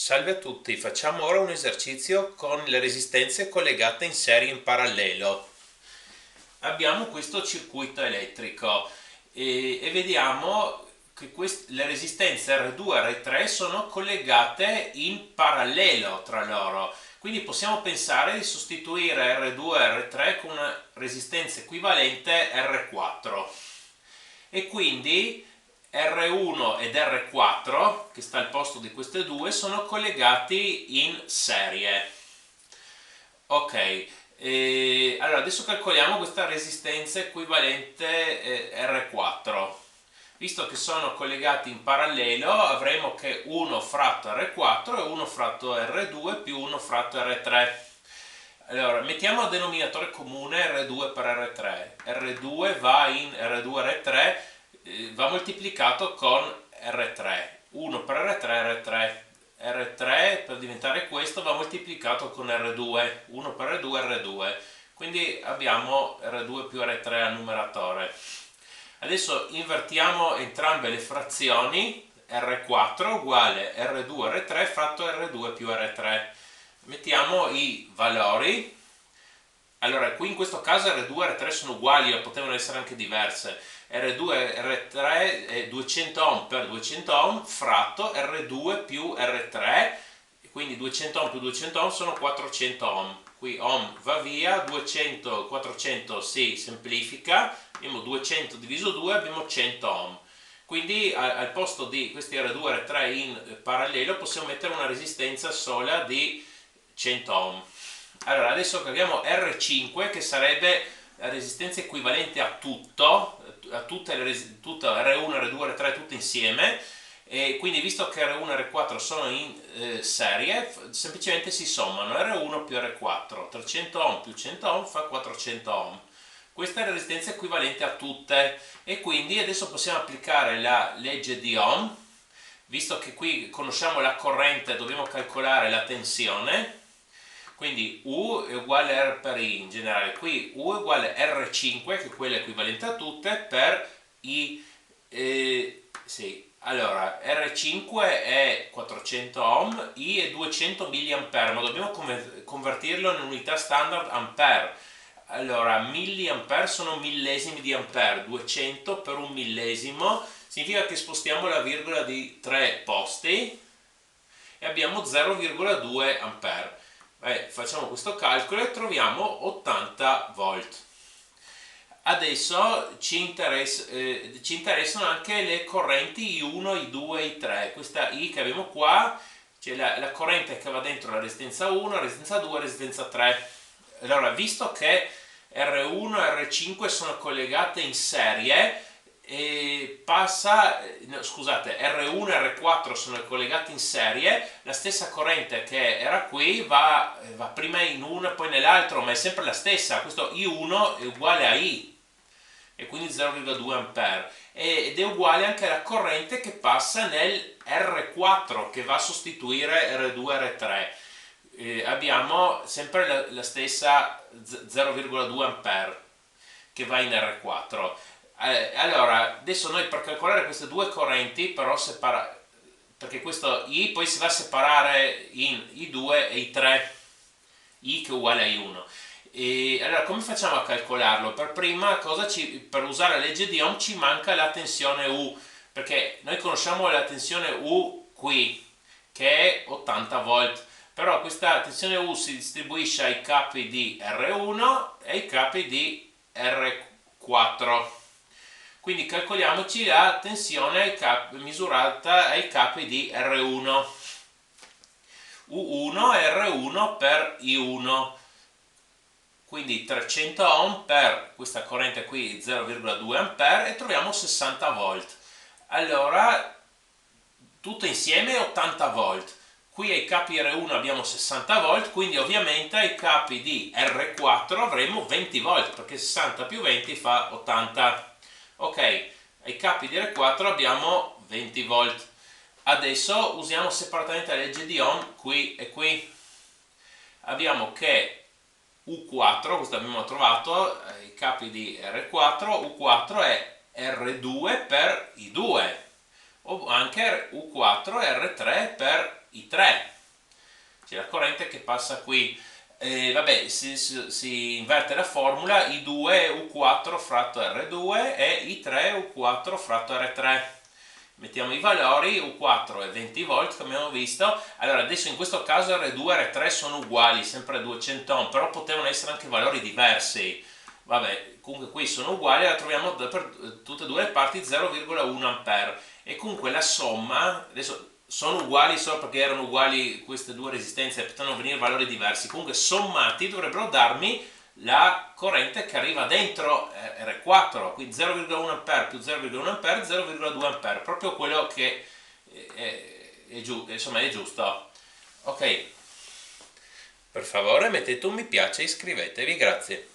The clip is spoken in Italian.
Salve a tutti, facciamo ora un esercizio con le resistenze collegate in serie in parallelo. Abbiamo questo circuito elettrico e vediamo che le resistenze R2 e R3 sono collegate in parallelo tra loro. Quindi possiamo pensare di sostituire R2 e R3 con una resistenza equivalente R4. E quindi R1 ed R4, che sta al posto di queste due, sono collegati in serie. Ok, allora adesso calcoliamo questa resistenza equivalente R4. Visto che sono collegati in parallelo, avremo che 1 fratto R4 è 1 fratto R2 più 1 fratto R3. Allora, mettiamo a denominatore comune R2 per R3. R2 va in R2 R3, va moltiplicato con R3. 1 per R3 R3. R3 per diventare questo va moltiplicato con R2. 1 per R2 R2. Quindi abbiamo R2 più R3 al numeratore. Adesso invertiamo entrambe le frazioni. R4 uguale R2 R3 fratto R2 più R3. Mettiamo i valori. Allora, qui in questo caso R2 e R3 sono uguali, ma potevano essere anche diverse. R2 e R3 è 200 ohm per 200 ohm fratto R2 più R3, quindi 200 ohm più 200 ohm sono 400 ohm. Qui ohm va via, 200 e 400 si semplifica, abbiamo 200 diviso 2, abbiamo 100 ohm. Quindi al posto di questi R2 e R3 in parallelo possiamo mettere una resistenza sola di 100 ohm. Allora adesso abbiamo R5 che sarebbe la resistenza equivalente a tutto, a tutte R1, R2, R3 tutte insieme, e quindi visto che R1 e R4 sono in serie, semplicemente si sommano R1 più R4, 300 ohm più 100 ohm fa 400 ohm. Questa è la resistenza equivalente a tutte e quindi adesso possiamo applicare la legge di Ohm. Visto che qui conosciamo la corrente, dobbiamo calcolare la tensione. Quindi U è uguale a R per I in generale. Qui U è uguale a R5, che è quella equivalente a tutte, per I. Sì. Allora, R5 è 400 ohm, I è 200 mA, ma dobbiamo convertirlo in unità standard ampere. Allora, milliampere sono millesimi di ampere, 200 per un millesimo significa che spostiamo la virgola di 3 posti e abbiamo 0,2 ampere. Facciamo questo calcolo e troviamo 80 volt. Adesso ci interessano anche le correnti I1, I2 e I3. Questa I che abbiamo qua, c'è la corrente che va dentro la resistenza 1, la resistenza 2 e la resistenza 3. Allora, visto che R1 e R5 sono collegate in serie, scusate, R1 e R4 sono collegati in serie, la stessa corrente che era qui va prima in uno e poi nell'altro, ma è sempre la stessa. Questo I1 è uguale a I e quindi 0,2 ampere ed è uguale anche alla corrente che passa nel R4 che va a sostituire R2 e R3. Abbiamo sempre la stessa 0,2 ampere che va in R4. Allora, adesso noi per calcolare queste due correnti, però perché questo I poi si va a separare in I2 e I3, I che è uguale a I1. E allora, come facciamo a calcolarlo? Per prima cosa, per usare la legge di Ohm ci manca la tensione U, perché noi conosciamo la tensione U qui, che è 80 volt, però questa tensione U si distribuisce ai capi di R1 e ai capi di R4. Quindi calcoliamoci la tensione misurata ai capi di R1. U1 è R1 per I1. Quindi 300 ohm per questa corrente qui 0,2 ampere e troviamo 60 volt. Allora, tutto insieme 80 volt. Qui ai capi R1 abbiamo 60 volt, quindi ovviamente ai capi di R4 avremo 20 volt, perché 60 più 20 fa 80. Ok, ai capi di R4 abbiamo 20 volt. Adesso usiamo separatamente la legge di Ohm qui e qui. Abbiamo che U4, questo abbiamo trovato, i capi di R4, U4 è R2 per I2, o anche U4 è R3 per I3. c'è la corrente che passa qui. Vabbè, si inverte la formula, I2 è U4 fratto R2 e I3 U4 fratto R3. Mettiamo i valori, U4 è 20 volt come abbiamo visto. Allora adesso in questo caso R2 e R3 sono uguali, sempre 200 ohm, però potevano essere anche valori diversi. Vabbè, comunque qui sono uguali, la troviamo per tutte e due le parti 0,1 ampere. E comunque la somma, adesso sono uguali solo perché erano uguali queste due resistenze, potevano venire valori diversi, comunque sommati dovrebbero darmi la corrente che arriva dentro R4, quindi 0,1 A più 0,1 A, 0,2 A, proprio quello che insomma, è giusto. Ok, per favore mettete un mi piace e iscrivetevi, grazie.